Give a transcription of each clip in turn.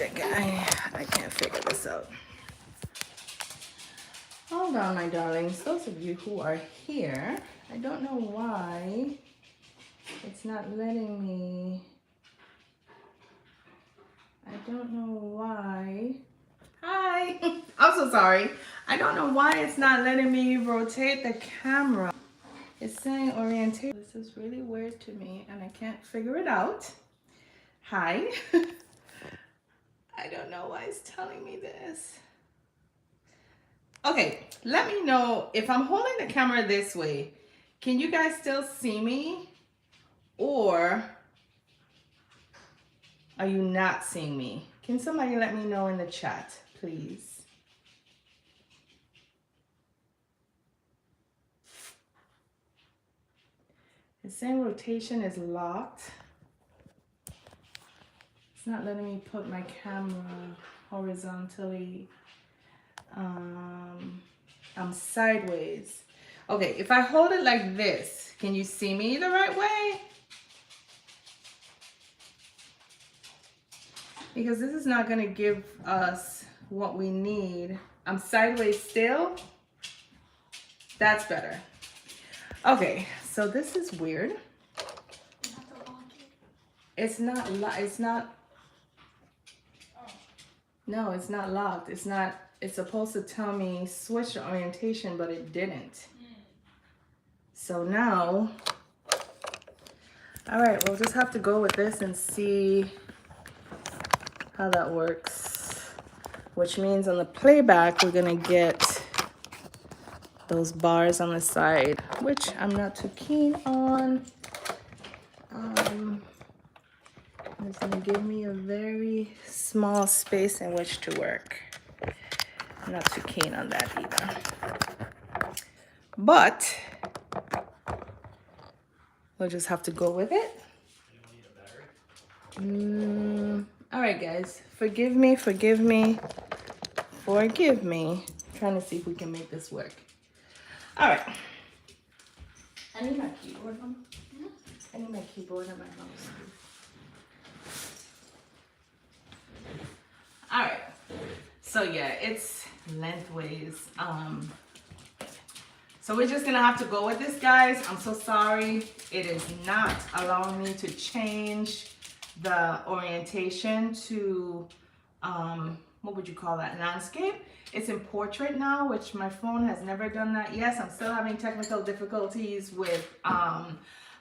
second. I can't figure this out. Hold on, my darlings. Those of you who are here, I don't know why it's not letting me. I don't know why. Hi. I'm so sorry. I don't know why it's not letting me rotate the camera. It's saying orientation. This is really weird to me and I can't figure it out. Hi. I don't know why it's telling me this. Okay, let me know if I'm holding the camera this way. Can you guys still see me? Or are you not seeing me? Can somebody let me know in the chat, please? It's saying rotation is locked. It's not letting me put my camera horizontally. I'm sideways. Okay, if I hold it like this, can you see me the right way? Because this is not gonna give us what we need. I'm sideways still. That's better. Okay, so this is weird. It's not, no, it's not locked. It's supposed to tell me switch the orientation, but it didn't. So now, all right, we'll just have to go with this and see how that works. Which means on the playback, we're gonna get those bars on the side, which I'm not too keen on. It's gonna give me a very small space in which to work. I'm not too keen on that either. But we'll just have to go with it. All right, guys, forgive me. I'm trying to see if we can make this work. All right. I need my keyboard. I need my keyboard and my mouse. All right. So yeah, it's lengthways. So we're just gonna have to go with this, guys. I'm so sorry. It is not allowing me to change the orientation to, what would you call that, landscape? It's in portrait now, which my phone has never done that. Yes, I'm still having technical difficulties with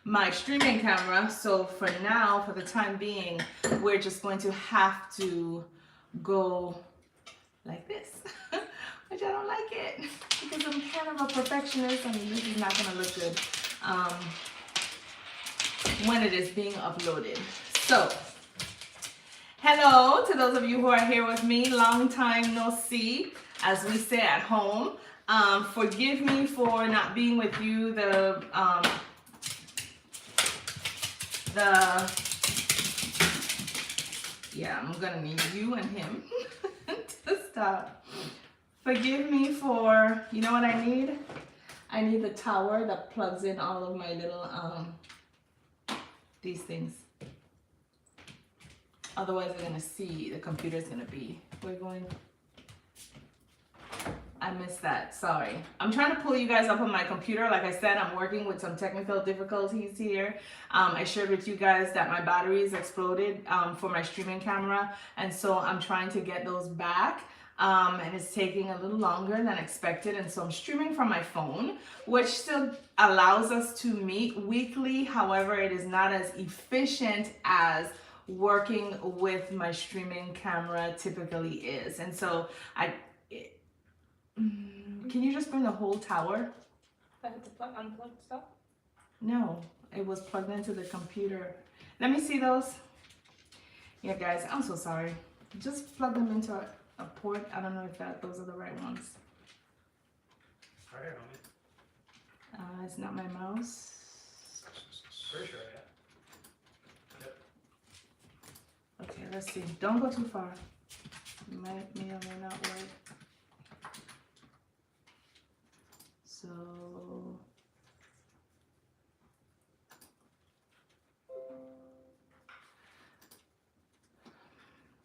my streaming camera. So for now, for the time being, we're just going to have to go like this, which I don't like it because I'm kind of a perfectionist. I mean, this is not gonna look good when it is being uploaded. So, hello to those of you who are here with me. Long time no see, as we say at home. Forgive me for not being with you yeah, I'm gonna need you and him to stop. Forgive me for, you know what I need? I need the tower that plugs in all of my little, these things. Otherwise we're gonna see, the computer's gonna be, I missed that, sorry. I'm trying to pull you guys up on my computer. Like I said, I'm working with some technical difficulties here. I shared with you guys that my batteries exploded for my streaming camera. And so I'm trying to get those back. And it's taking a little longer than expected. And so I'm streaming from my phone, which still allows us to meet weekly. However, it is not as efficient as working with my streaming camera typically is. And so can you just bring the whole tower? I had to unplug stuff? No, it was plugged into the computer. Let me see those. Yeah, guys, I'm so sorry. Just plug them into a port. I don't know if those are the right ones. Right on it. It's not my mouse. Pretty sure, yeah. Yep. Okay, let's see. Don't go too far. It may or may not work. So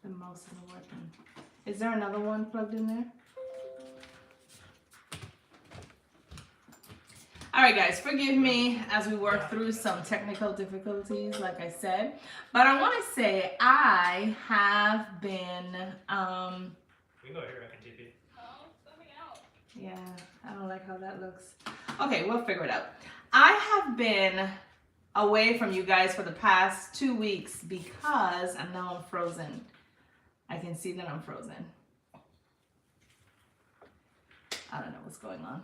the mouse mouse isn't working. Is there another one plugged in there? All right, guys, forgive me as we work through some technical difficulties, like I said. But I want to say I have been, We can go here, I can TP. Oh, something out. yeah, I don't like how that looks. Okay, we'll figure it out. I have been away from you guys for the past 2 weeks because I'm frozen. I can see that I'm frozen. I don't know what's going on.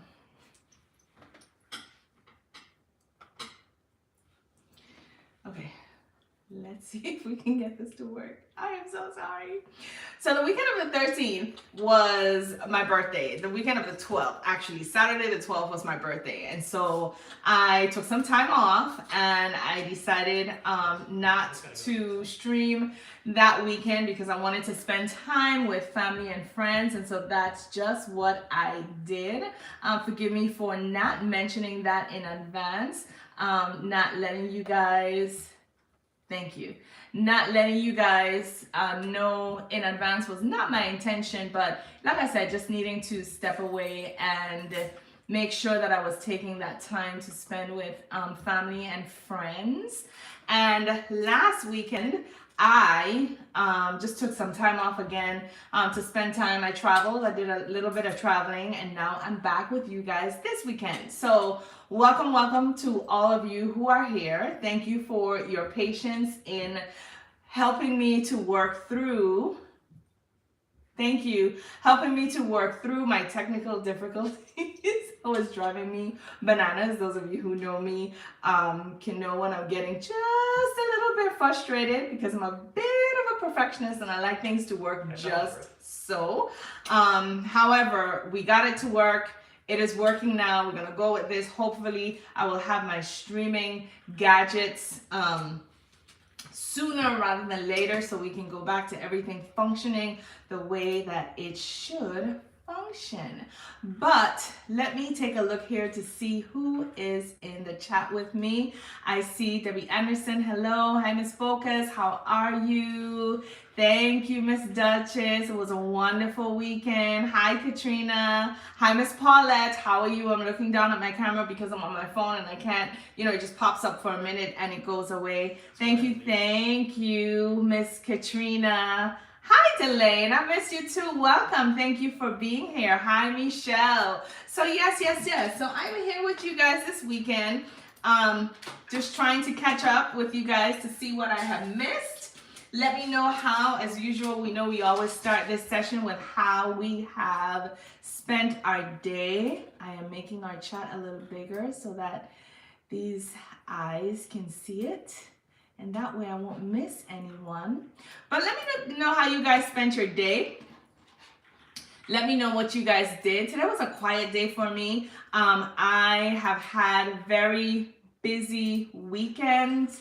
Okay, let's see if we can get this to work. I am so sorry. So the weekend of the 13th was my birthday. The weekend of the 12th, actually, Saturday the 12th was my birthday. And so I took some time off and I decided not to stream that weekend because I wanted to spend time with family and friends. And so that's just what I did. Forgive me for not mentioning that in advance. Not letting you guys, thank you, not letting you guys know in advance was not my intention, but like I said, just needing to step away and make sure that I was taking that time to spend with family and friends. And last weekend, I just took some time off again to spend time. I traveled, I did a little bit of traveling, and now I'm back with you guys this weekend. So welcome to all of you who are here. Thank you for your patience in helping me to work through. Thank you, helping me to work through my technical difficulties. It was driving me bananas. Those of you who know me can know when I'm getting just a little bit frustrated because I'm a bit of a perfectionist and I like things to work just so. However, we got it to work. It is working now. We're gonna go with this. Hopefully, I will have my streaming gadgets sooner rather than later so we can go back to everything functioning the way that it should function. But let me take a look here to see who is in the chat with me. I see Debbie Anderson. Hello. Hi, Miss Focus. How are you? Thank you, Miss Duchess. It was a wonderful weekend. Hi, Katrina. Hi, Miss Paulette. How are you? I'm looking down at my camera because I'm on my phone and I can't, it just pops up for a minute and it goes away. Thank you, Miss Katrina. Hi, Delane. I miss you too. Welcome. Thank you for being here. Hi, Michelle. So yes. So I'm here with you guys this weekend. Just trying to catch up with you guys to see what I have missed. Let me know how, as usual, we always start this session with how we have spent our day. I am making our chat a little bigger so that these eyes can see it. And that way I won't miss anyone. But let me know how you guys spent your day. Let me know what you guys did. Today was a quiet day for me. I have had very busy weekends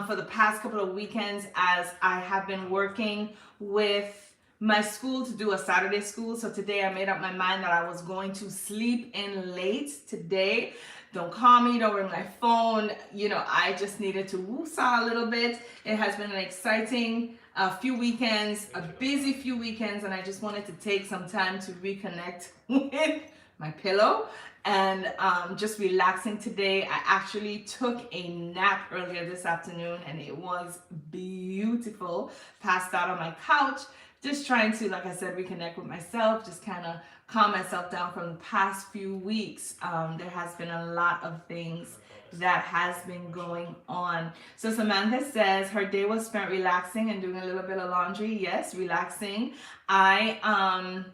for the past couple of weekends as I have been working with my school to do a Saturday school. So today I made up my mind that I was going to sleep in late today. Don't call me, don't ring my phone. I just needed to woosah a little bit. It has been an exciting few weekends, a busy few weekends, and I just wanted to take some time to reconnect with my pillow and just relaxing today. I actually took a nap earlier this afternoon and it was beautiful. Passed out on my couch, just trying to, like I said, reconnect with myself, just kind of calm myself down from the past few weeks. There has been a lot of things that has been going on. So Samantha says her day was spent relaxing and doing a little bit of laundry. Yes, relaxing. I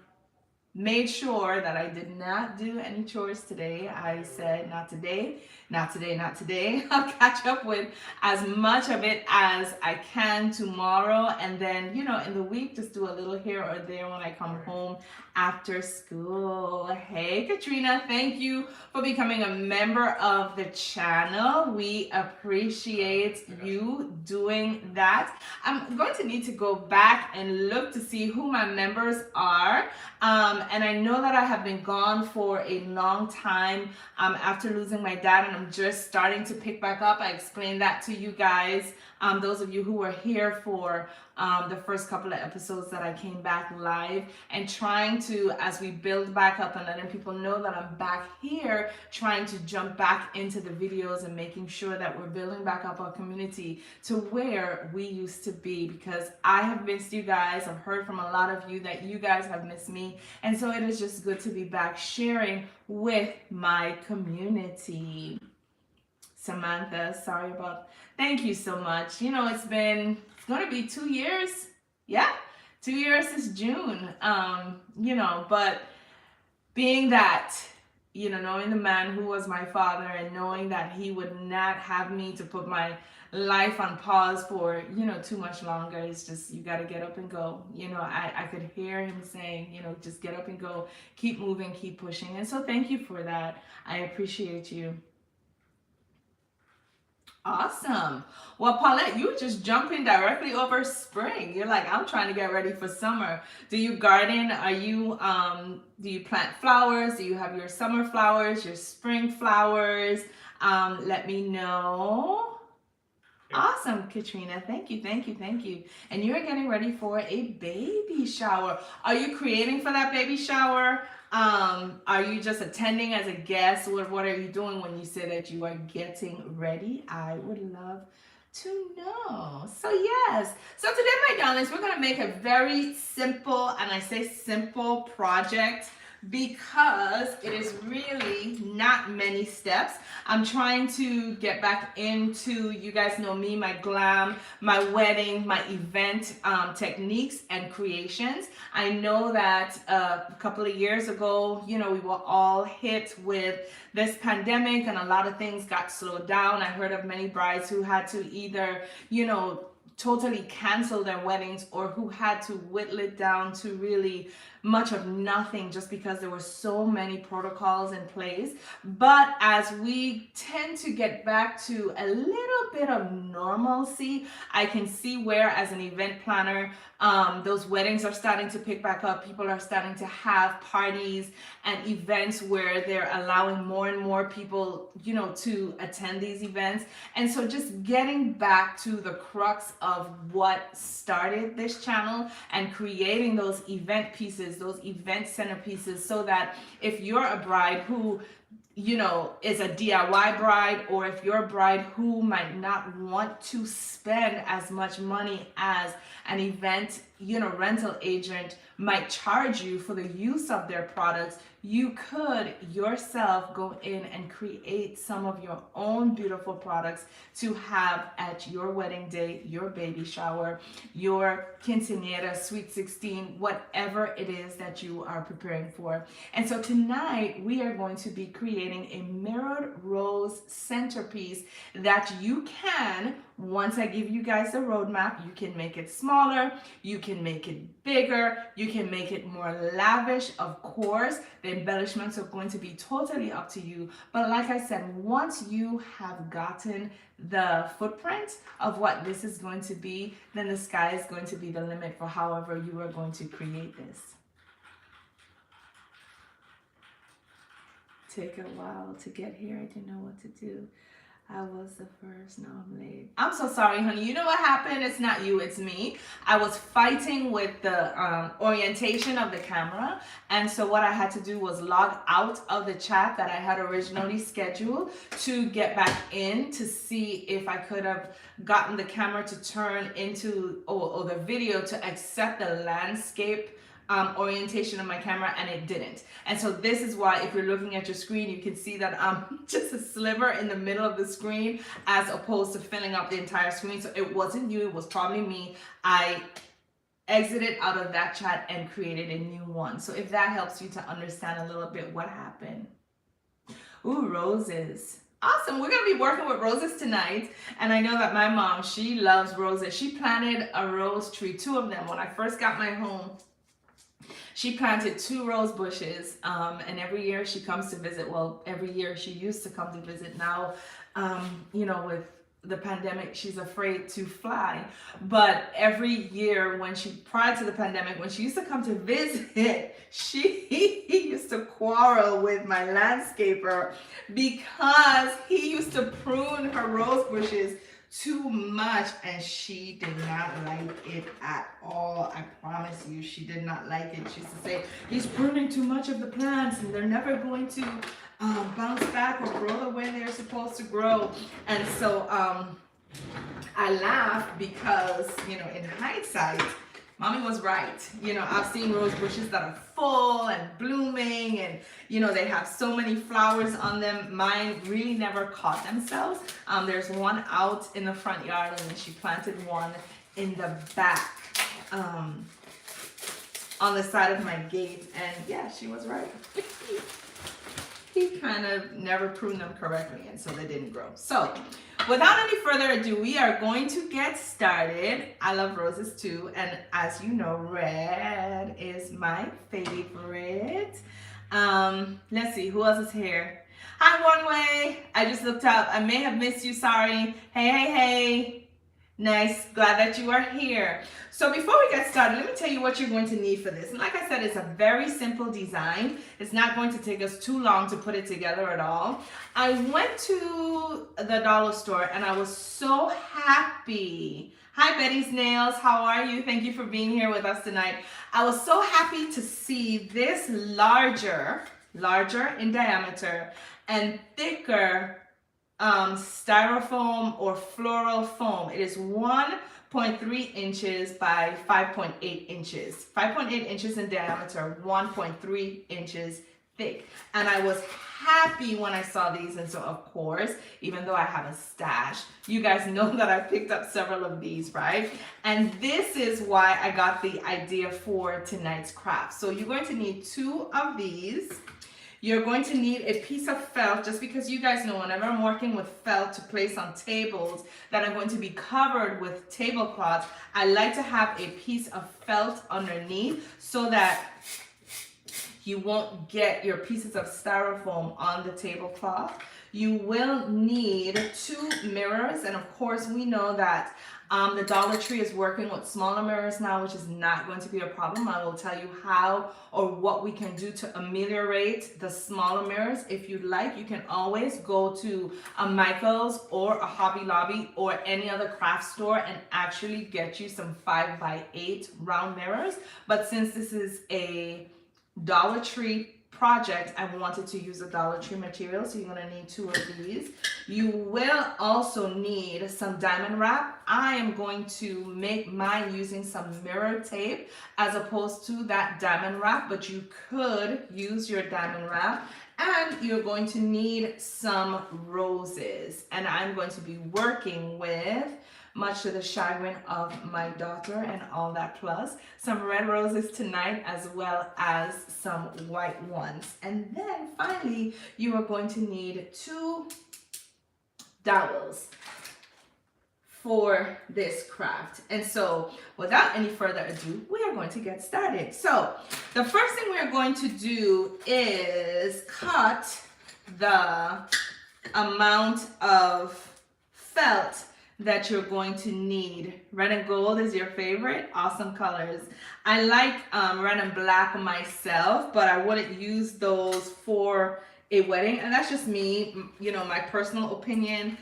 made sure that I did not do any chores today. I said, not today. I'll catch up with as much of it as I can tomorrow. And then, in the week, just do a little here or there when I come home after school. Hey, Katrina, thank you for becoming a member of the channel. We appreciate you doing that. I'm going to need to go back and look to see who my members are. And I know that I have been gone for a long time after losing my dad, and I'm just starting to pick back up. I explained that to you guys, those of you who were here for the first couple of episodes that I came back live, and trying to, as we build back up and letting people know that I'm back here, trying to jump back into the videos and making sure that we're building back up our community to where we used to be, because I have missed you guys. I've heard from a lot of you that you guys have missed me, and so it is just good to be back sharing with my community. Samantha, sorry about, thank you so much. You know, it's gonna be 2 years. Yeah, 2 years is June. You know, but being that, you know, knowing the man who was my father and knowing that he would not have me to put my life on pause for, you know, too much longer, it's just, you got to get up and go. You know, I could hear him saying, you know, just get up and go, keep moving, keep pushing. And so thank you for that. I appreciate you. Awesome. Well, Paulette, you were just jumping directly over spring. You're like, I'm trying to get ready for summer. Do you garden? Are you, do you plant flowers? Do you have your summer flowers, your spring flowers? Let me know. Awesome, Katrina. Thank you, thank you, thank you. And you're getting ready for a baby shower. Are you creating for that baby shower? Are you just attending as a guest? What are you doing when you say that you are getting ready? I would love to know. So yes, so today, my darlings, we're going to make a very simple, and I say simple, project because it is really not many steps. I'm trying to get back into, you guys know me, my glam, my wedding, my event techniques and creations. I know that a couple of years ago, you know, we were all hit with this pandemic and a lot of things got slowed down. I heard of many brides who had to either, you know, totally cancel their weddings, or who had to whittle it down to really much of nothing just because there were so many protocols in place. But as we tend to get back to a little bit of normalcy, I can see where, as an event planner, those weddings are starting to pick back up. People are starting to have parties and events where they're allowing more and more people, you know, to attend these events. And so just getting back to the crux of what started this channel and creating those event pieces, those event centerpieces, so that if you're a bride who, you know, is a DIY bride, or if you're a bride who might not want to spend as much money as an event, you know, rental agent might charge you for the use of their products, you could yourself go in and create some of your own beautiful products to have at your wedding day, your baby shower, your quinceañera, sweet 16, whatever it is that you are preparing for. And so tonight we are going to be creating a mirrored rose centerpiece that you can, once I give you guys the roadmap, you can make it smaller, you can make it bigger, you can make it more lavish. Of course, the embellishments are going to be totally up to you. But like I said, once you have gotten the footprint of what this is going to be, then the sky is going to be the limit for however you are going to create this. Take a while to get here. I didn't know what to do. I was the first, now I'm late. I'm so sorry, honey. You know what happened? It's not you, it's me. I was fighting with the orientation of the camera. And so what I had to do was log out of the chat that I had originally scheduled to get back in to see if I could have gotten the camera to turn into, or the video to accept the landscape orientation of my camera, and it didn't. And so this is why, if you're looking at your screen, you can see that I'm just a sliver in the middle of the screen as opposed to filling up the entire screen. So it wasn't you, it was probably me. I exited out of that chat and created a new one. So if that helps you to understand a little bit what happened. Ooh, roses. Awesome. We're going to be working with roses tonight. And I know that my mom, she loves roses. She planted a rose tree, 2 of them. When I first got my home, she planted 2 rose bushes, and every year she comes to visit. Well, every year she used to come to visit. Now, you know, with the pandemic, she's afraid to fly. But every year prior to the pandemic, when she used to come to visit, she used to quarrel with my landscaper because he used to prune her rose bushes too much, and she did not like it at all. I promise you, she did not like it. She used to say, he's pruning too much of the plants and they're never going to bounce back or grow the way they're supposed to grow. And so I laugh because, you know, in hindsight, Mommy was right. You know, I've seen rose bushes that are full and blooming and, you know, they have so many flowers on them. Mine really never caught themselves. There's one out in the front yard, and then she planted one in the back on the side of my gate. And yeah, she was right. He kind of never pruned them correctly, and so they didn't grow. So without any further ado, we are going to get started. I love roses too, and as you know, red is my favorite. Let's see, who else is here? Hi, One Way. I just looked up. I may have missed you, sorry. Hey. Nice, glad that you are here. So before we get started, let me tell you what you're going to need for this. And like I said, it's a very simple design. It's not going to take us too long to put it together at all. I went to the dollar store and I was so happy. Hi, Betty's Nails, how are you? Thank you for being here with us tonight. I was so happy to see this larger in diameter and thicker styrofoam or floral foam. It is 1.3 inches by 5.8 inches. 5.8 inches in diameter, 1.3 inches thick. And I was happy when I saw these. And so of course, even though I have a stash, you guys know that I picked up several of these, right? And this is why I got the idea for tonight's craft. So you're going to need 2 of these. You're going to need a piece of felt, just because you guys know whenever I'm working with felt to place on tables that are going to be covered with tablecloths, I like to have a piece of felt underneath so that you won't get your pieces of styrofoam on the tablecloth. You will need 2 mirrors, and of course we know that the Dollar Tree is working with smaller mirrors now, which is not going to be a problem. I will tell you how or what we can do to ameliorate the smaller mirrors. If you'd like, you can always go to a Michael's or a Hobby Lobby or any other craft store and actually get you some 5x8 round mirrors. But since this is a Dollar Tree project, I wanted to use a Dollar Tree material, so you're going to need 2 of these. You will also need some diamond wrap. I am going to make mine using some mirror tape as opposed to that diamond wrap, but you could use your diamond wrap. And you're going to need some roses, and I'm going to be working with, much to the chagrin of my daughter and all that plus, some red roses tonight as well as some white ones. And then finally, you are going to need 2 dowels for this craft. And so without any further ado, we are going to get started. So the first thing we are going to do is cut the amount of felt that you're going to need. Red and gold is your favorite? Awesome colors. I like red and black myself, but I wouldn't use those for a wedding, and that's just me, you know, my personal opinion.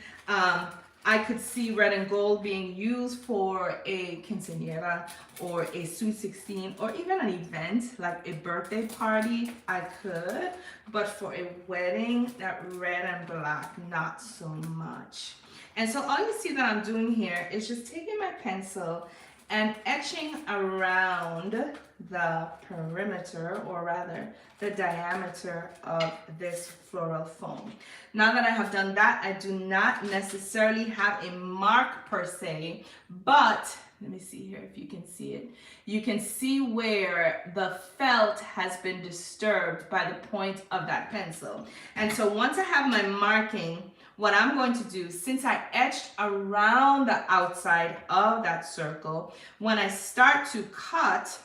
I could see red and gold being used for a quinceañera or a sweet 16 or even an event like a birthday party. I could, but for a wedding, that red and black, not so much. And so all you see that I'm doing here is just taking my pencil and etching around the perimeter, or rather the diameter of this floral foam. Now that I have done that, I do not necessarily have a mark per se, but let me see here if you can see it. You can see where the felt has been disturbed by the point of that pencil. And so once I have my marking, what I'm going to do, since I etched around the outside of that circle, when I start to cut,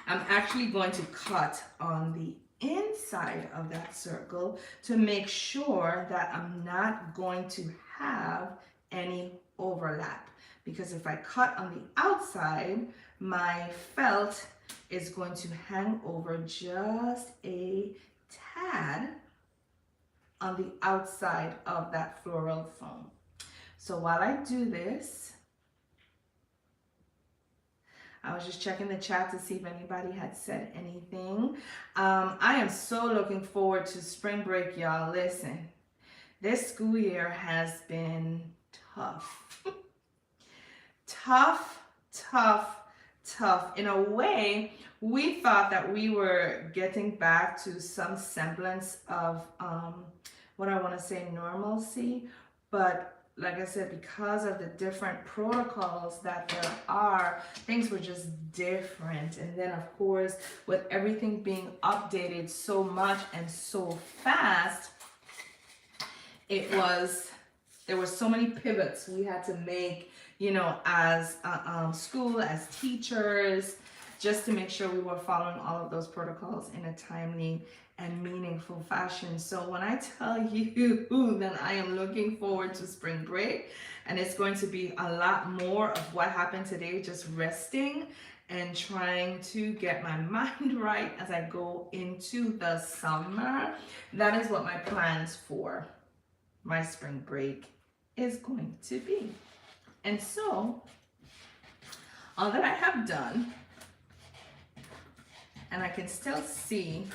I'm actually going to cut on the inside of that circle to make sure that I'm not going to have any overlap. Because if I cut on the outside, my felt is going to hang over just a tad on the outside of that floral foam. So while I do this, I was just checking the chat to see if anybody had said anything. I am so looking forward to spring break, y'all. Listen, this school year has been tough. Tough. In a way, we thought that we were getting back to some semblance of what I want to say normalcy, but like I said, because of the different protocols that there are, things were just different. And then of course, with everything being updated so much and so fast, there were so many pivots we had to make, you know, as school, as teachers, just to make sure we were following all of those protocols in a timely and meaningful fashion. So when I tell you that I am looking forward to spring break, and it's going to be a lot more of what happened today, just resting and trying to get my mind right as I go into the summer. That is what my plans for my spring break is going to be. And so all that I have done, and I can still see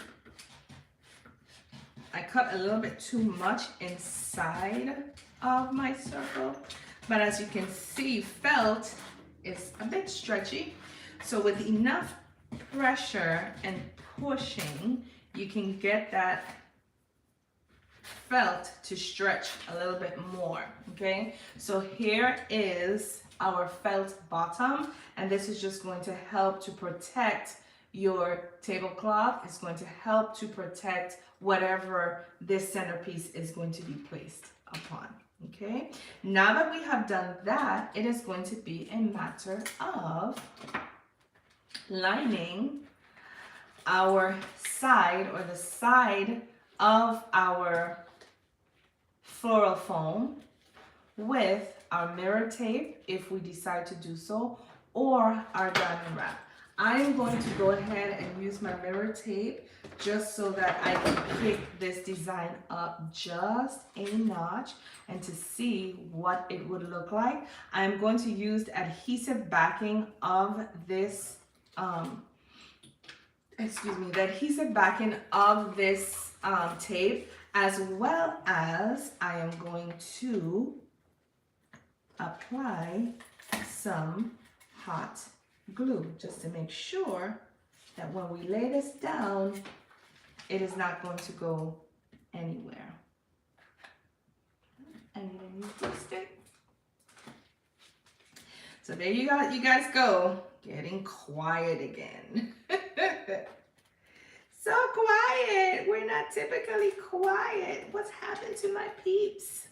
I cut a little bit too much inside of my circle, but as you can see, felt is a bit stretchy. So with enough pressure and pushing, you can get that felt to stretch a little bit more, okay? So here is our felt bottom, and this is just going to help to protect your tablecloth. It's going to help to protect whatever this centerpiece is going to be placed upon, okay? Now that we have done that, it is going to be a matter of lining our side, or the side of our floral foam, with our mirror tape if we decide to do so, or our diamond wrap. I am going to go ahead and use my mirror tape just so that I can pick this design up just a notch and to see what it would look like. I'm going to use the adhesive backing of this, the adhesive backing of this tape, as well as I am going to apply some hot glue just to make sure that when we lay this down, it is not going to go anywhere. I need a new glue stick. So there you guys go, getting quiet again. So quiet. We're not typically quiet. What's happened to my peeps?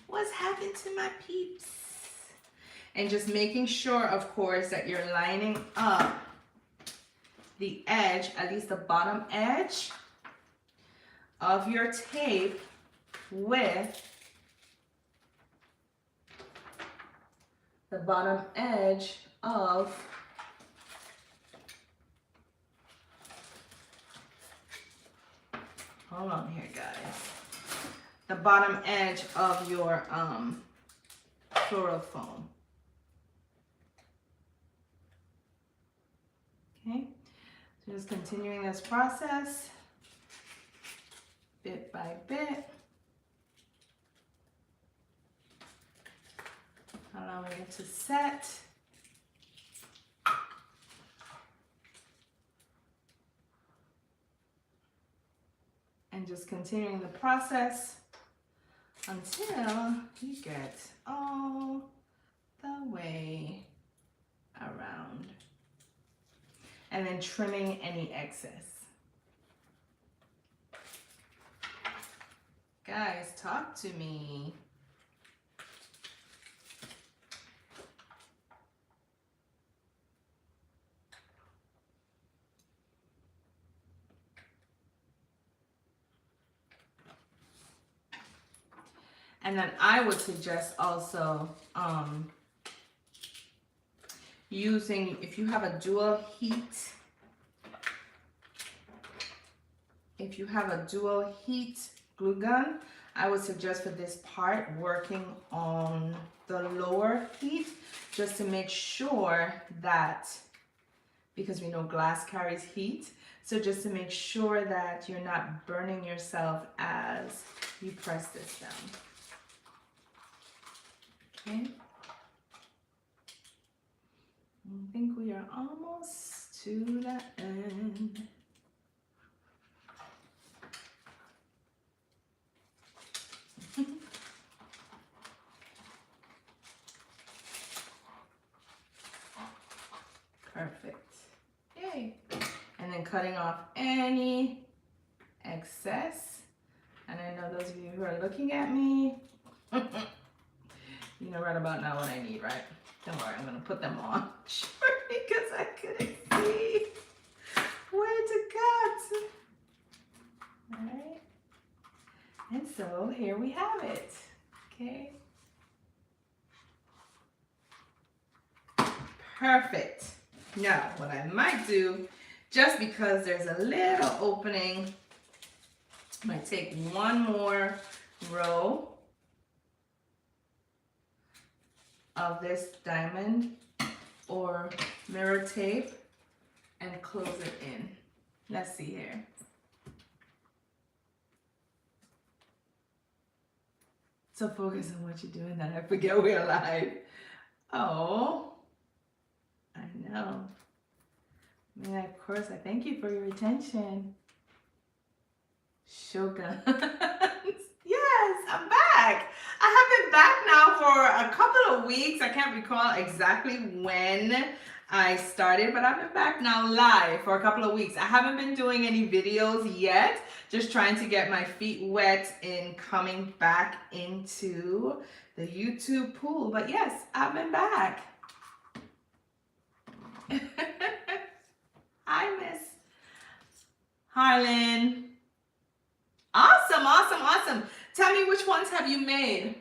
What's happened to my peeps? And just making sure, of course, that you're lining up the edge, at least the bottom edge of your tape, with the bottom edge of hold on here, guys. The bottom edge of your floral foam. Okay, so just continuing this process bit by bit, allowing it to set. And just continuing the process until you get all the way around. And then trimming any excess. Guys, talk to me. And then I would suggest also using, if you have a dual heat, glue gun, I would suggest for this part working on the lower heat, just to make sure that, because we know glass carries heat, so just to make sure that you're not burning yourself as you press this down. Okay. I think we are almost to the end. Perfect. Yay. And then cutting off any excess. And I know those of you who are looking at me, you know right about now what I need, right? Don't worry, I'm gonna put them on because I couldn't see where to cut. All right. And so here we have it, okay? Perfect. Now, what I might do, just because there's a little opening, I might take one more row of this diamond or mirror tape and close it in. Let's see here. So focus on what you're doing that I forget we're live. Oh, I know. I mean, of course, I thank you for your attention. Shogun. Yes, I'm back. I have been back now for a couple of weeks. I can't recall exactly when I started, but I've been back now live for a couple of weeks. I haven't been doing any videos yet, just trying to get my feet wet in coming back into the YouTube pool. But yes, I've been back. Hi, Miss Harlan. Awesome, awesome, awesome. Tell me, which ones have you made?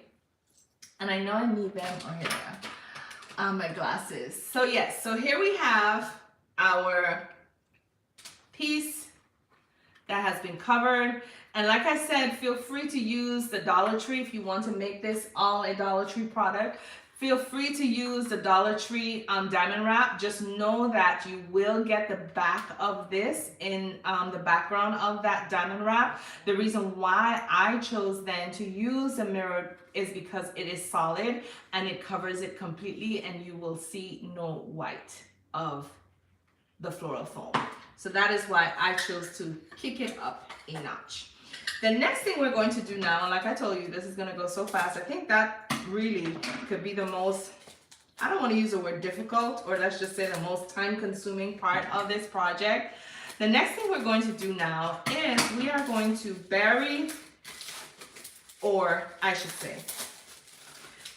And I know I need them. Oh, here they are. My glasses. So yes, so here we have our piece that has been covered. And like I said, feel free to use the Dollar Tree if you want to make this all a Dollar Tree product. Feel free to use the Dollar Tree diamond wrap. Just know that you will get the back of this in the background of that diamond wrap. The reason why I chose then to use the mirror is because it is solid and it covers it completely, and you will see no white of the floral foam. So that is why I chose to kick it up a notch. The next thing we're going to do now, like I told you, this is gonna go so fast. I think that really could be the most, I don't want to use the word difficult, or let's just say the most time-consuming part of this project. The next thing we're going to do now is we are going to bury, or I should say,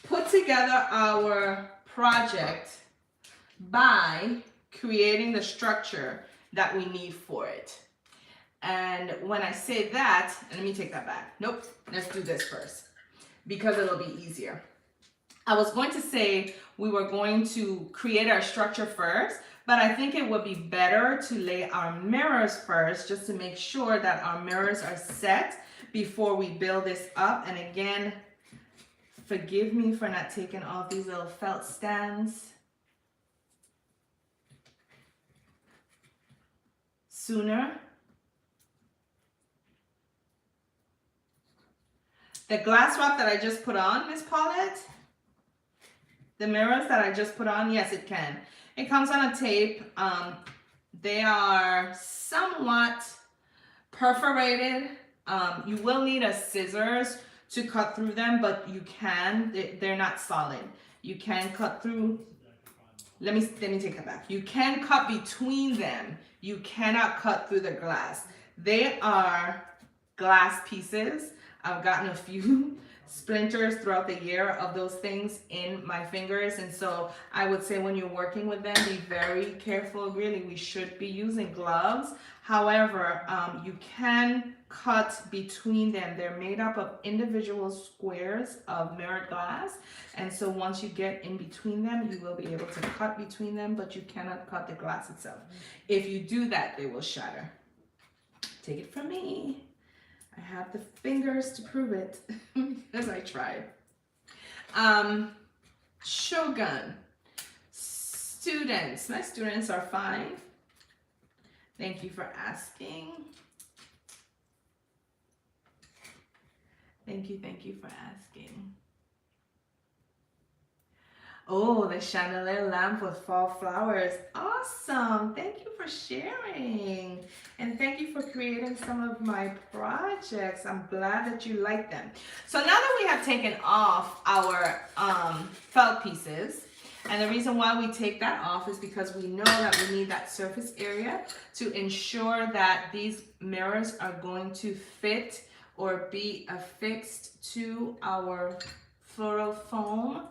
put together our project by creating the structure that we need for it. And when I say that, and let me take that back. Nope, let's do this first, because it'll be easier. I was going to say we were going to create our structure first, but I think it would be better to lay our mirrors first, just to make sure that our mirrors are set before we build this up. And again, forgive me for not taking off these little felt stands sooner. The glass wrap that I just put on, Miss Paulette, the mirrors that I just put on, yes, it can. It comes on a tape. They are somewhat perforated. You will need a scissors to cut through them, but you can. They're not solid. You can cut through. Let me take that back. You can cut between them. You cannot cut through the glass. They are glass pieces. I've gotten a few splinters throughout the year of those things in my fingers. And so I would say when you're working with them, be very careful. Really, we should be using gloves. However, you can cut between them. They're made up of individual squares of mirrored glass. And so once you get in between them, you will be able to cut between them, but you cannot cut the glass itself. If you do that, they will shatter. Take it from me. I have the fingers to prove it because I tried. Shogun. Students. My students are fine. Thank you for asking. Thank you for asking. Oh, the chandelier lamp with fall flowers. Awesome. Thank you for sharing. And thank you for creating some of my projects. I'm glad that you like them. So now that we have taken off our felt pieces, and the reason why we take that off is because we know that we need that surface area to ensure that these mirrors are going to fit or be affixed to our floral foam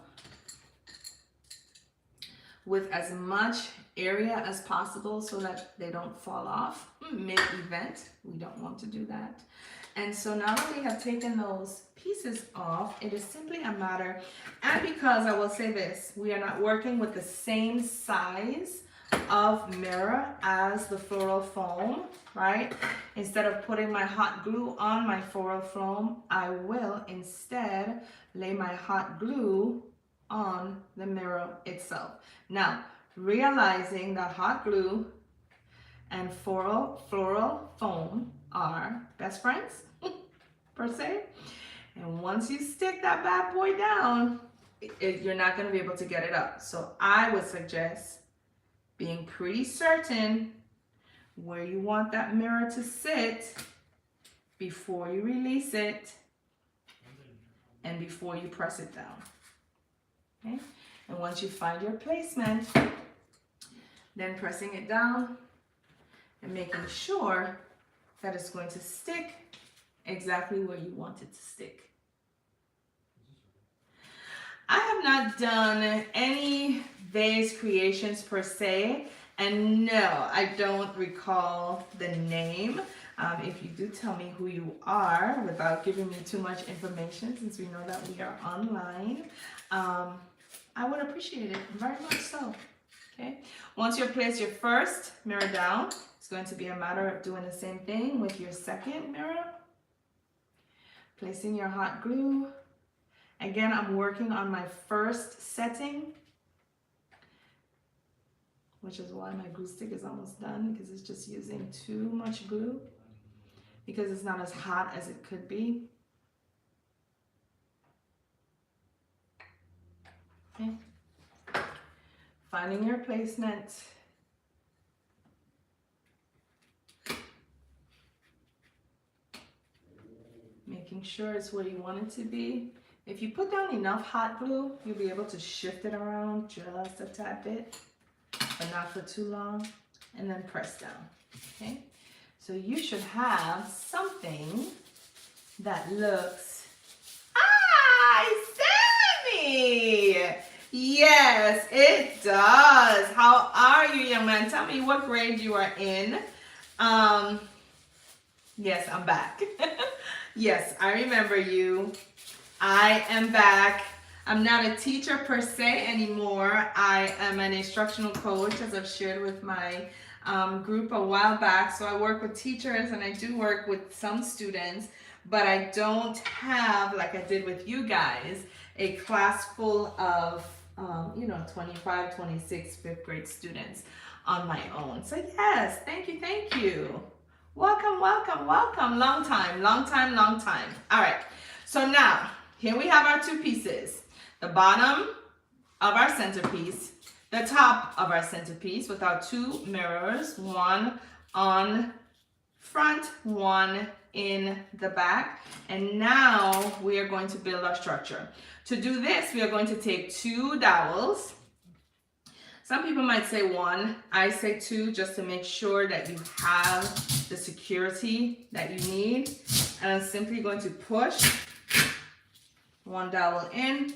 with as much area as possible so that they don't fall off mid-event. We don't want to do that. And so now that we have taken those pieces off, it is simply a matter, and because I will say this, we are not working with the same size of mirror as the floral foam, right? Instead of putting my hot glue on my floral foam, I will instead lay my hot glue on the mirror itself. Now, realizing that hot glue and floral foam are best friends, per se. And once you stick that bad boy down, you're not going to be able to get it up. So I would suggest being pretty certain where you want that mirror to sit before you release it and before you press it down. Okay? And once you find your placement, then pressing it down and making sure that it's going to stick exactly where you want it to stick. I have not done any vase creations per se, and no, I don't recall the name. If you do tell me who you are without giving me too much information, since we know that we are online, I would appreciate it very much so. Okay. Once you place your first mirror down, it's going to be a matter of doing the same thing with your second mirror. Placing your hot glue. Again, I'm working on my first setting, which is why my glue stick is almost done, because it's just using too much glue, because it's not as hot as it could be. Okay. Finding your placement. Making sure it's where you want it to be. If you put down enough hot glue, you'll be able to shift it around just a tad bit, but not for too long, and then press down. Okay, so you should have something that looks, Sammy! Yes, it does. How are you, young man? Tell me what grade you are in. Yes, I'm back. Yes, I remember you. I am back. I'm not a teacher per se anymore. I am an instructional coach, as I've shared with my group a while back. So I work with teachers and I do work with some students, but I don't have, like I did with you guys, a class full of 25, 26 fifth grade students on my own. So yes, thank you. Welcome. Long time. All right, so now here we have our two pieces. The bottom of our centerpiece, the top of our centerpiece with our two mirrors, one on front, one in the back. And now we are going to build our structure. To do this, we are going to take two dowels. Some people might say one, I say two, just to make sure that you have the security that you need. And I'm simply going to push one dowel in,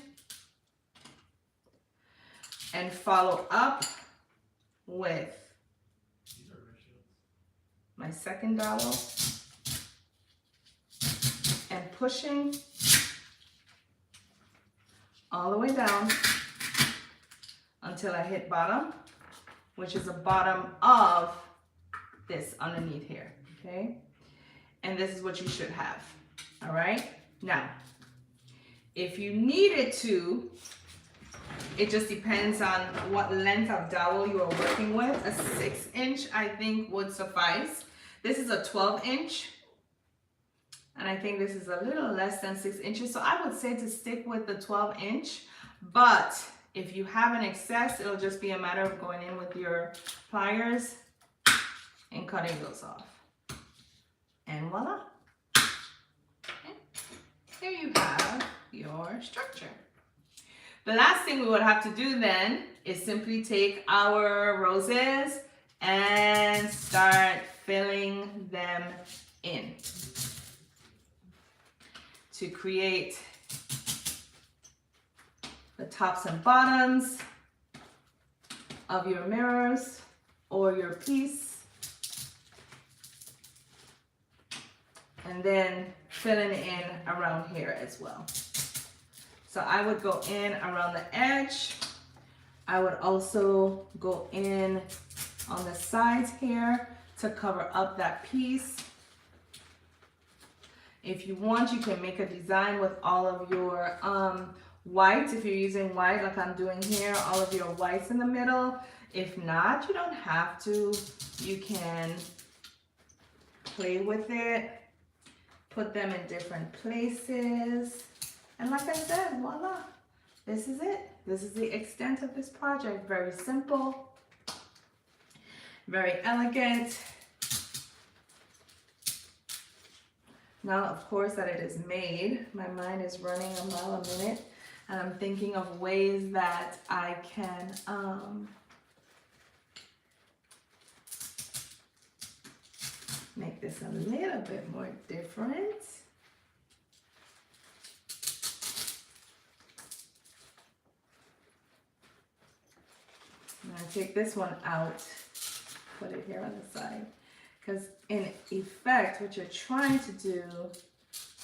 and follow up with my second dowel and pushing all the way down until I hit bottom, which is the bottom of this underneath here, okay? And this is what you should have, all right? Now, if you needed to, it just depends on what length of dowel you are working with. A 6-inch, I think, would suffice. This is a 12-inch, and I think this is a little less than 6 inches. So I would say to stick with the 12-inch, but if you have an excess, it'll just be a matter of going in with your pliers and cutting those off. And voila. Okay. There you have your structure. The last thing we would have to do then is simply take our roses and start filling them in to create the tops and bottoms of your mirrors or your piece, and then filling in around here as well. So I would go in around the edge. I would also go in on the sides here to cover up that piece. If you want, you can make a design with all of your whites. If you're using white like I'm doing here, all of your whites in the middle. If not, you don't have to. You can play with it, put them in different places. And like I said, voila, this is it. This is the extent of this project. Very simple, very elegant. Now, of course, that it is made, my mind is running a mile a minute, and I'm thinking of ways that I can make this a little bit more different. I'm going to take this one out, put it here on the side, because in effect, what you're trying to do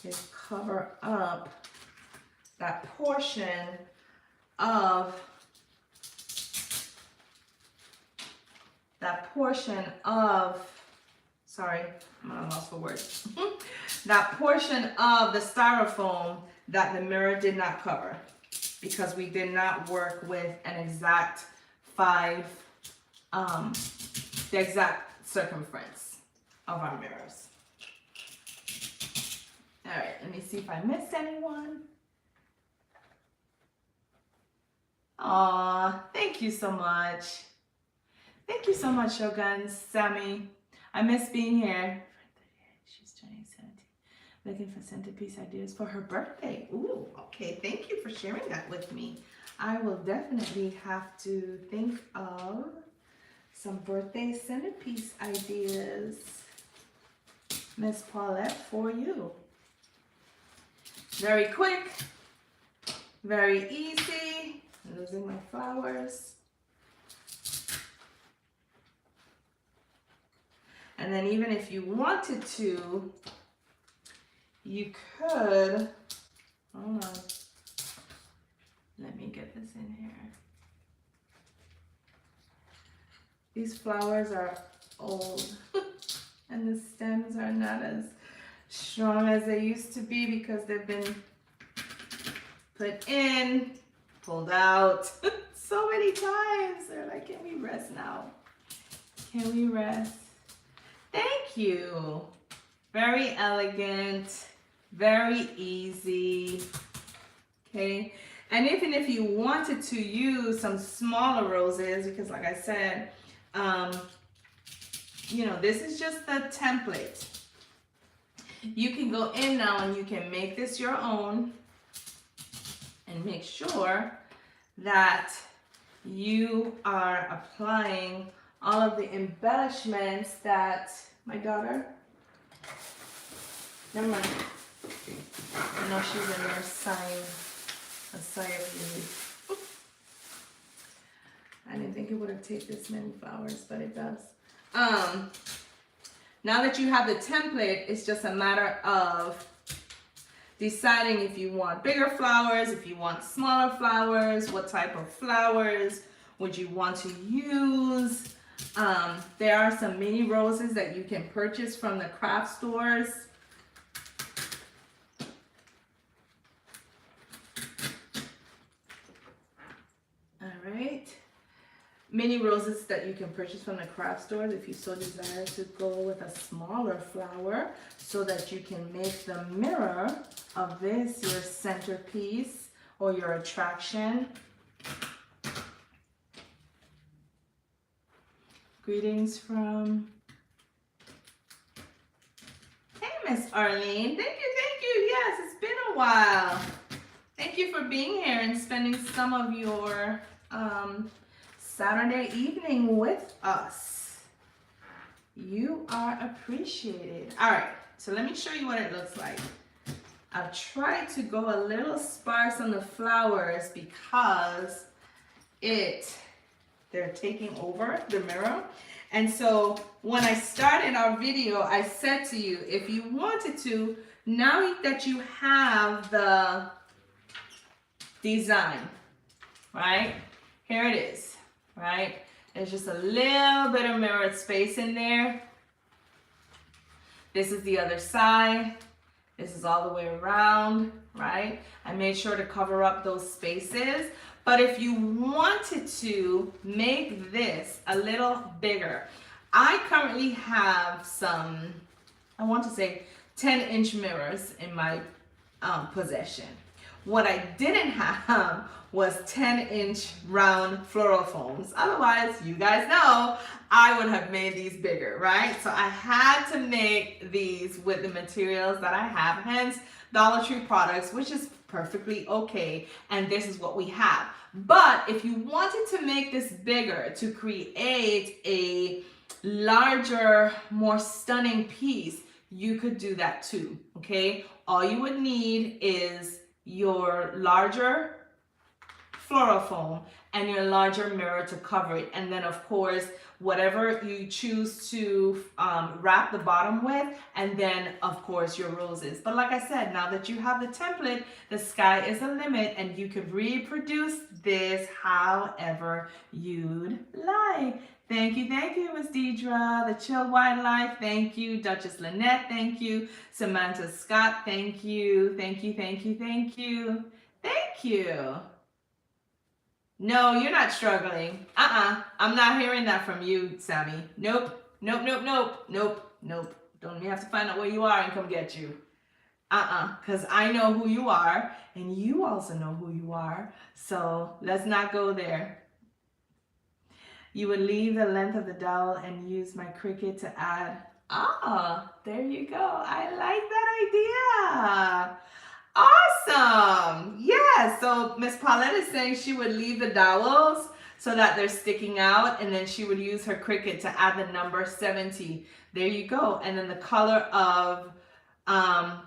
is cover up that portion of sorry, I'm at a loss for words. That portion of the styrofoam that the mirror did not cover, because we did not work with an exact the exact circumference of our mirrors. All right, let me see if I missed anyone. Aw, thank you so much. Thank you so much, Shogun, Sammy. I miss being here. She's turning 17. Looking for centerpiece ideas for her birthday. Ooh, okay, thank you for sharing that with me. I will definitely have to think of some birthday centerpiece ideas, Miss Paulette, for you. Very quick, very easy. I'm losing my flowers. And then even if you wanted to, you could, hold on. Let me get this in here. These flowers are old and the stems are not as strong as they used to be because they've been put in, pulled out so many times. They're like, can we rest now? Can we rest? Thank you. Very elegant, very easy. Okay. And even if you wanted to use some smaller roses, because like I said, you know, this is just the template. You can go in now and you can make this your own and make sure that you are applying all of the embellishments that my daughter, never mind. I know she's in there sighing a sigh of relief. I didn't think it would have taken this many flowers, but it does. Now that you have the template, it's just a matter of deciding if you want bigger flowers, if you want smaller flowers, what type of flowers would you want to use. There are some mini roses that you can purchase from the craft stores. All right. Mini roses that you can purchase from the craft stores if you so desire to go with a smaller flower so that you can make the mirror of this your centerpiece or your attraction. Greetings from, hey Miss Arlene, thank you, yes, it's been a while. Thank you for being here and spending some of your Saturday evening with us. You are appreciated. All right, so let me show you what it looks like. I've tried to go a little sparse on the flowers because they're taking over the mirror. And so when I started our video, I said to you, if you wanted to, now that you have the design, right? Here it is, right? There's just a little bit of mirrored space in there. This is the other side. This is all the way around, right? I made sure to cover up those spaces. But if you wanted to make this a little bigger, I currently have some, I want to say 10-inch mirrors in my possession. What I didn't have was 10-inch round floral foams. Otherwise, you guys know, I would have made these bigger, right? So I had to make these with the materials that I have, hence Dollar Tree products, which is perfectly okay. And this is what we have. But if you wanted to make this bigger to create a larger, more stunning piece, you could do that too, okay? All you would need is your larger floral foam and your larger mirror to cover it, and then of course whatever you choose to wrap the bottom with, and then of course your roses. But like I said, now that you have the template, the sky is the limit and you could reproduce this however you'd like. Thank you, Miss Deidre. The Chill Wildlife, thank you. Duchess Lynette, thank you. Samantha Scott, thank you. Thank you. No, you're not struggling. I'm not hearing that from you, Sammy. Nope. Don't you have to find out where you are and come get you. Because I know who you are and you also know who you are. So let's not go there. You would leave the length of the dowel and use my Cricut to add. There you go. I like that idea. Awesome. Yeah, so Miss Paulette is saying she would leave the dowels so that they're sticking out, and then she would use her Cricut to add the number 70. There you go. And then the color of,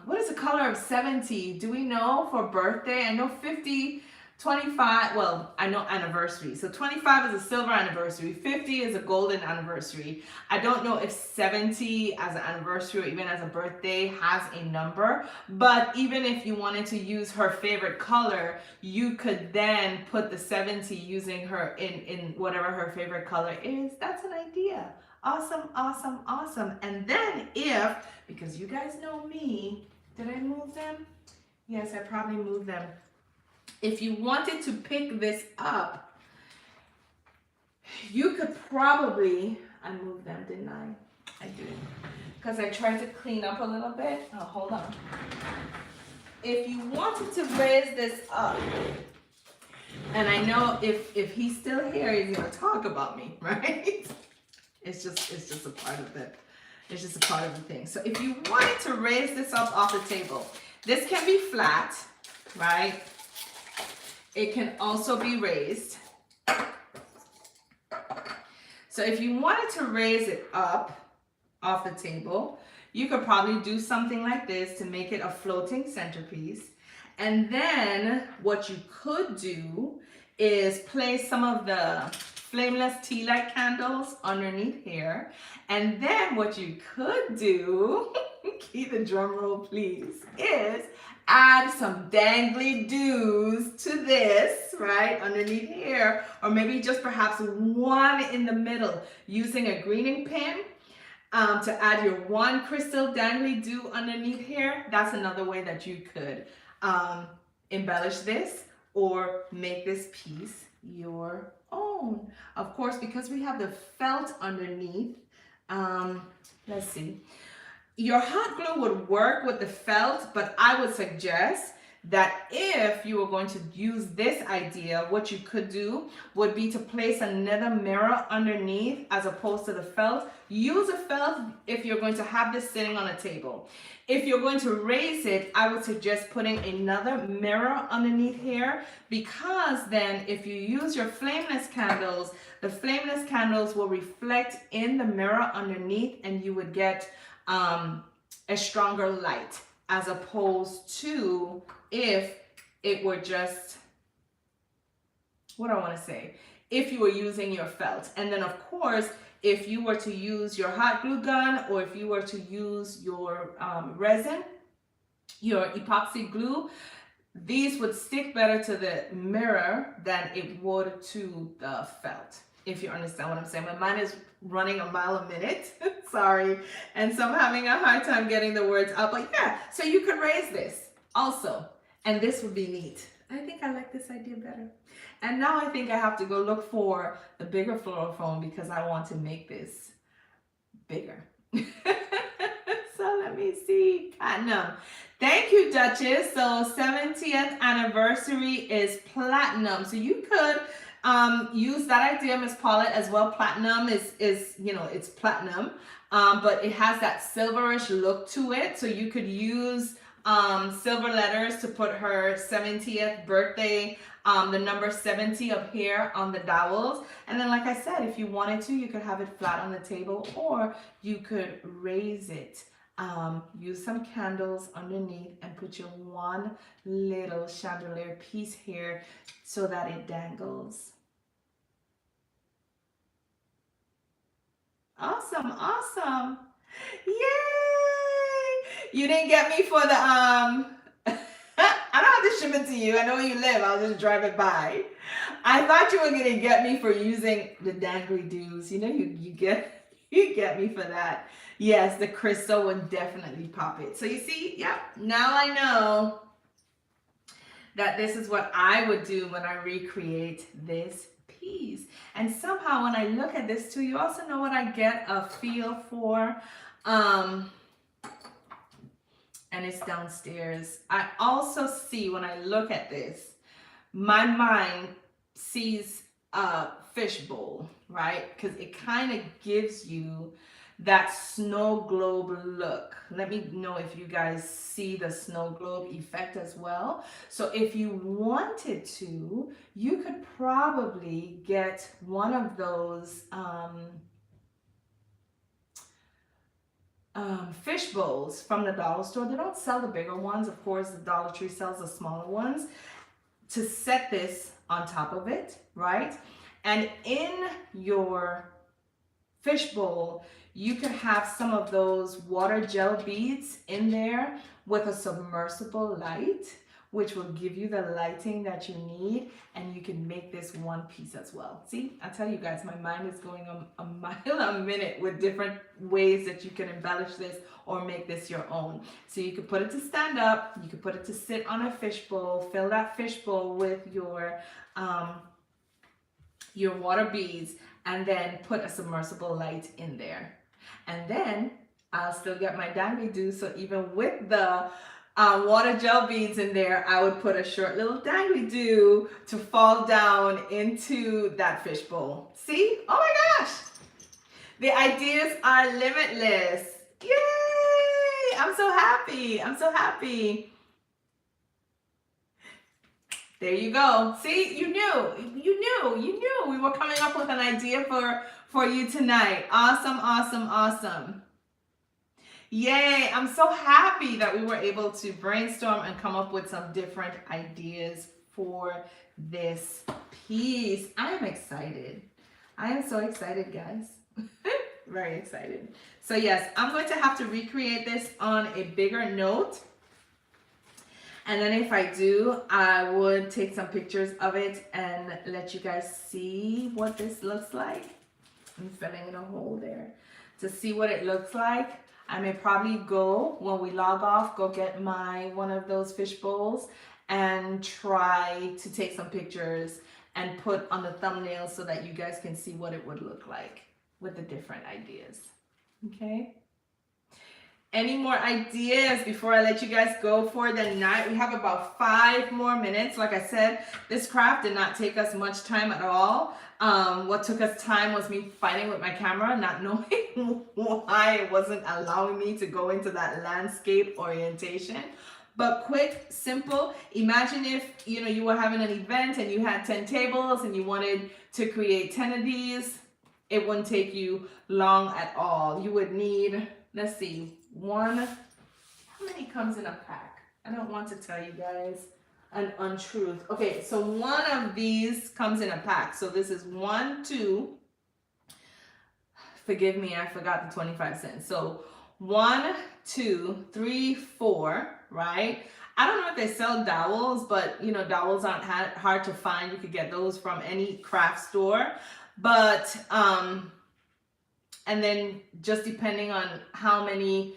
what is the color of 70? Do we know for birthday? I know 50, 25, well, I know anniversary. So 25 is a silver anniversary. 50 is a golden anniversary. I don't know if 70 as an anniversary or even as a birthday has a number, but even if you wanted to use her favorite color, you could then put the 70 using her in whatever her favorite color is. That's an idea. Awesome. And then because you guys know me, did I move them? Yes, I probably moved them. If you wanted to pick this up, you could probably, I moved them, didn't I? I did. Because I tried to clean up a little bit. Oh, hold on. If you wanted to raise this up, and I know if he's still here, he's gonna talk about me, right? It's just a part of it. It's just a part of the thing. So if you wanted to raise this up off the table, this can be flat, right? It can also be raised. So if you wanted to raise it up off the table, you could probably do something like this to make it a floating centerpiece. And then what you could do is place some of the flameless tea light candles underneath here. And then what you could do, keep the drum roll please, is add some dangly doos to this, right, underneath here, or maybe just perhaps one in the middle using a greening pin to add your one crystal dangly do underneath here. That's another way that you could embellish this or make this piece your own. Of course, because we have the felt underneath, let's see. Your hot glue would work with the felt, but I would suggest that if you were going to use this idea, what you could do would be to place another mirror underneath as opposed to the felt. Use a felt if you're going to have this sitting on a table. If you're going to raise it, I would suggest putting another mirror underneath here, because then if you use your flameless candles, the flameless candles will reflect in the mirror underneath and you would get a stronger light, as opposed to if it were just, what I want to say, if you were using your felt. And then of course, if you were to use your hot glue gun, or if you were to use your resin, your epoxy glue, these would stick better to the mirror than it would to the felt, if you understand what I'm saying. My mind is running a mile a minute, sorry, and so I'm having a hard time getting the words out. But yeah, so you could raise this also, and this would be neat. I think I like this idea better. And now I think I have to go look for the bigger fluorofoam because I want to make this bigger. So let me see. Platinum. Thank you, Duchess. So 70th anniversary is platinum. So you could use that idea, Miss Paulette, as well. Platinum is you know, it's platinum, but it has that silverish look to it. So you could use silver letters to put her 70th birthday, the number 70 up here on the dowels. And then, like I said, if you wanted to, you could have it flat on the table, or you could raise it. Use some candles underneath and put your one little chandelier piece here so that it dangles. Awesome, awesome. Yay! You didn't get me for the, I don't have to ship it to you. I know where you live. I'll just drive it by. I thought you were going to get me for using the dangly doos. You know, you get me for that. Yes, the crystal would definitely pop it. So you see, yep, now I know that this is what I would do when I recreate this piece. And somehow when I look at this too, you also know what I get a feel for. And it's downstairs. I also see, when I look at this, my mind sees a fishbowl, right? Because it kind of gives you that snow globe look. Let me know if you guys see the snow globe effect as well. So if you wanted to, you could probably get one of those fish bowls from the dollar store. They don't sell the bigger ones. Of course, the Dollar Tree sells the smaller ones, to set this on top of it, right? And in your fish bowl, you could have some of those water gel beads in there with a submersible light, which will give you the lighting that you need, and you can make this one piece as well. See, I tell you guys, my mind is going a mile a minute with different ways that you can embellish this or make this your own. So you could put it to stand up, you could put it to sit on a fish bowl, fill that fish bowl with your water beads, and then put a submersible light in there. And then I'll still get my dangly do, so even with the water gel beads in there, I would put a short little dangly do to fall down into that fish bowl. See? Oh my gosh! The ideas are limitless. Yay! I'm so happy. I'm so happy. There you go. See, you knew we were coming up with an idea for you tonight. Awesome, awesome, awesome. Yay! I'm so happy that we were able to brainstorm and come up with some different ideas for this piece. I am excited. I am so excited, guys. Very excited. So yes, I'm going to have to recreate this on a bigger note. And then if I do, I would take some pictures of it and let you guys see what this looks like. I'm filling in a hole there to see what it looks like. I may probably go, when we log off, go get one of those fish bowls and try to take some pictures and put on the thumbnail so that you guys can see what it would look like with the different ideas. Okay? Any more ideas before I let you guys go for the night? We have about 5 more minutes. Like I said, this craft did not take us much time at all. What took us time was me fighting with my camera, not knowing why it wasn't allowing me to go into that landscape orientation. But quick, simple. Imagine if you were having an event and you had 10 tables and you wanted to create 10 of these. It wouldn't take you long at all. You would need, let's see, how many comes in a pack? I don't want to tell you guys an untruth. Okay, so one of these comes in a pack. So this is 1, 2. Forgive me, I forgot the 25 cents. So 1, 2, 3, 4, right? I don't know if they sell dowels, but dowels aren't hard to find. You could get those from any craft store. But, and then just depending on how many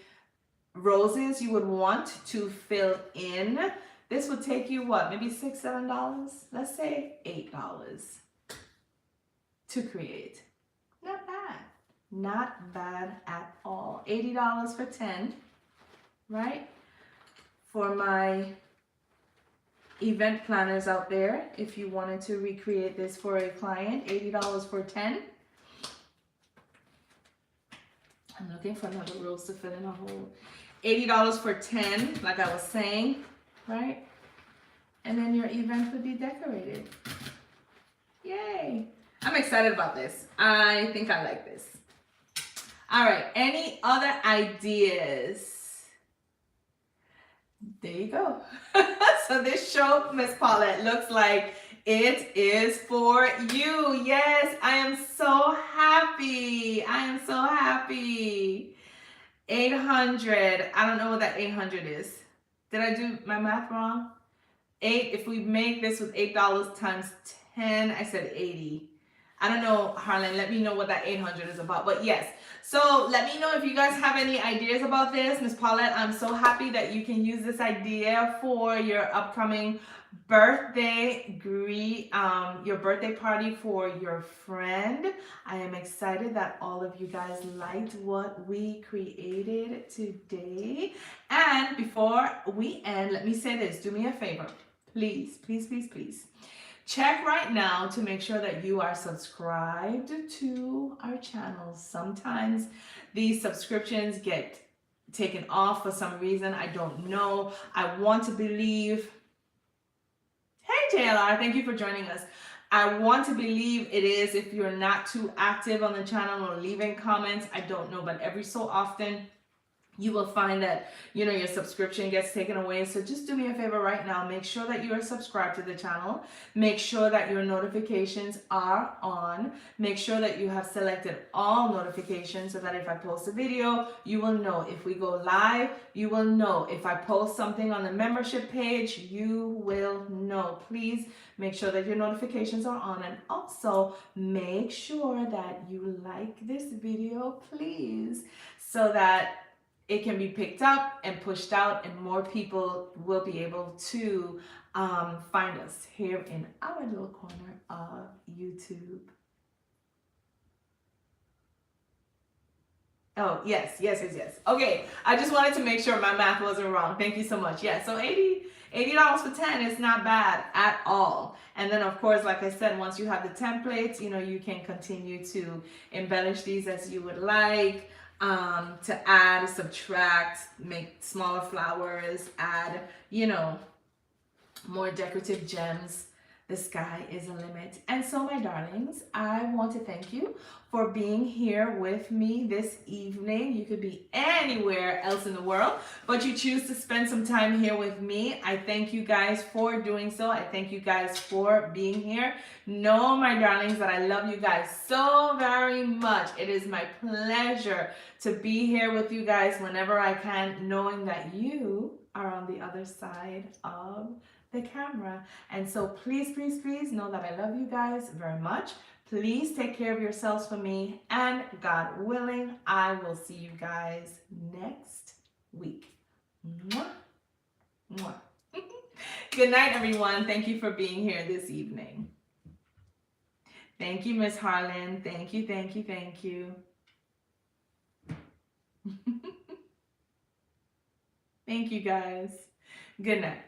roses you would want to fill in, this would take you what, maybe $6, $7? Let's say $8 to create. Not bad. Not bad at all. $80 for 10, right? For my event planners out there, if you wanted to recreate this for a client, $80 for 10. I'm looking for another rose to fill in a hole. $80 for 10, like I was saying, right? And then your event would be decorated. Yay! I'm excited about this. I think I like this. All right, any other ideas? There you go. So this show, Miss Paulette, looks like it is for you. Yes, I am so happy. I am so happy. 800. I don't know what that 800 is. Did I do my math wrong? 8. If we make this with $8 times 10, I said 80. I don't know, Harlan. Let me know what that 800 is about. But yes. So let me know if you guys have any ideas about this. Miss Paulette, I'm so happy that you can use this idea for your upcoming birthday, your birthday party for your friend. I am excited that all of you guys liked what we created today. And before we end, let me say this. Do me a favor. Please, please, please, please. Check right now to make sure that you are subscribed to our channel. Sometimes these subscriptions get taken off for some reason. I don't know. I want to believe. Hey, JLR, thank you for joining us. I want to believe it is if you're not too active on the channel or leaving comments. I don't know, but every so often you will find that, your subscription gets taken away. So just do me a favor right now. Make sure that you are subscribed to the channel. Make sure that your notifications are on. Make sure that you have selected all notifications so that if I post a video, you will know. If we go live, you will know. If I post something on the membership page, you will know. Please make sure that your notifications are on. And also make sure that you like this video, please, so that it can be picked up and pushed out and more people will be able to find us here in our little corner of YouTube. Oh, yes. Okay, I just wanted to make sure my math wasn't wrong. Thank you so much. Yeah, so $80 for 10 is not bad at all. And then, of course, like I said, once you have the templates, you can continue to embellish these as you would like. To add, subtract, make smaller flowers, add, more decorative gems the sky is a limit. And so, my darlings, I want to thank you for being here with me this evening. You could be anywhere else in the world, but you choose to spend some time here with me. I thank you guys for doing so. I thank you guys for being here. Know, my darlings, that I love you guys so very much. It is my pleasure to be here with you guys whenever I can, knowing that you are on the other side of the camera. And so please, please, please know that I love you guys very much. Please take care of yourselves for me, and God willing, I will see you guys next week. Mwah. Mwah. Good night, everyone. Thank you for being here this evening. Thank you, Miss Harlan. Thank you, thank you, thank you. Thank you, guys. Good night.